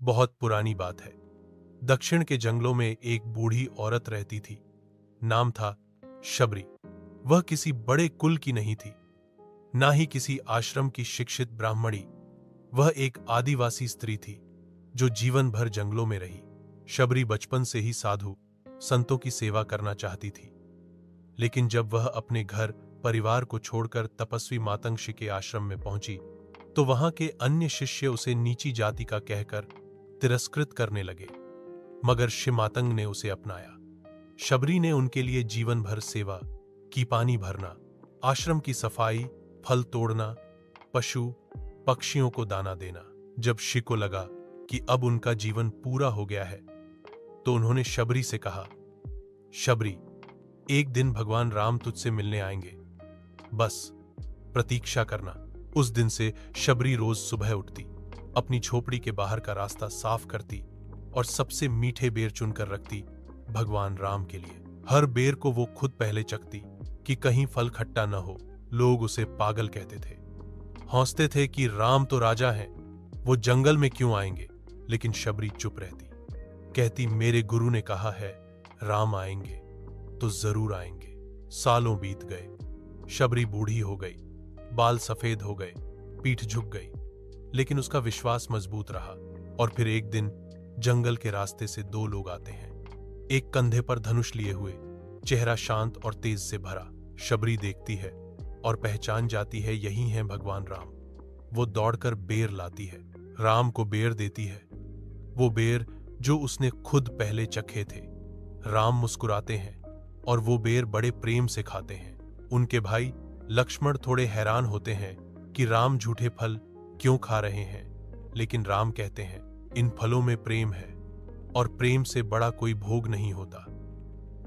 बहुत पुरानी बात है। दक्षिण के जंगलों में एक बूढ़ी औरत रहती थी। नाम था शबरी। वह किसी बड़े कुल की नहीं थी, ना ही किसी आश्रम की शिक्षित ब्राह्मणी। वह एक आदिवासी स्त्री थी जो जीवन भर जंगलों में रही। शबरी बचपन से ही साधु संतों की सेवा करना चाहती थी, लेकिन जब वह अपने घर परिवार को छोड़कर तपस्वी मातंगशी के आश्रम में पहुंची तो वहां के अन्य शिष्य उसे नीची जाति का कहकर तिरस्कृत करने लगे। मगर शिमातंग ने उसे अपनाया। शबरी ने उनके लिए जीवन भर सेवा की, पानी भरना, आश्रम की सफाई, फल तोड़ना, पशु पक्षियों को दाना देना। जब शि को लगा कि अब उनका जीवन पूरा हो गया है तो उन्होंने शबरी से कहा, शबरी, एक दिन भगवान राम तुझसे मिलने आएंगे, बस प्रतीक्षा करना। उस दिन से शबरी रोज सुबह उठती, अपनी झोपड़ी के बाहर का रास्ता साफ करती और सबसे मीठे बेर चुनकर रखती भगवान राम के लिए। हर बेर को वो खुद पहले चखती कि कहीं फल खट्टा न हो। लोग उसे पागल कहते थे, हंसते थे कि राम तो राजा हैं, वो जंगल में क्यों आएंगे। लेकिन शबरी चुप रहती, कहती, मेरे गुरु ने कहा है राम आएंगे तो जरूर आएंगे। सालों बीत गए। शबरी बूढ़ी हो गई, बाल सफेद हो गए, पीठ झुक गई, लेकिन उसका विश्वास मजबूत रहा। और फिर एक दिन जंगल के रास्ते से दो लोग आते हैं, एक कंधे पर धनुष लिए हुए, चेहरा शांत और तेज से भरा। शबरी देखती है और पहचान जाती है यही हैं भगवान राम। वो दौड़कर बेर लाती है, राम को बेर देती है, वो बेर जो उसने खुद पहले चखे थे। राम मुस्कुराते हैं और वो बेर बड़े प्रेम से खाते हैं। उनके भाई लक्ष्मण थोड़े हैरान होते हैं कि राम झूठे फल क्यों खा रहे हैं, लेकिन राम कहते हैं, इन फलों में प्रेम है और प्रेम से बड़ा कोई भोग नहीं होता।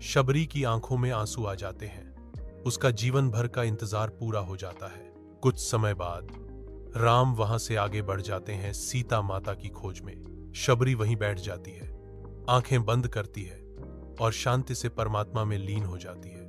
शबरी की आंखों में आंसू आ जाते हैं। उसका जीवन भर का इंतजार पूरा हो जाता है। कुछ समय बाद राम वहां से आगे बढ़ जाते हैं सीता माता की खोज में। शबरी वहीं बैठ जाती है, आंखें बंद करती है और शांति से परमात्मा में लीन हो जाती है।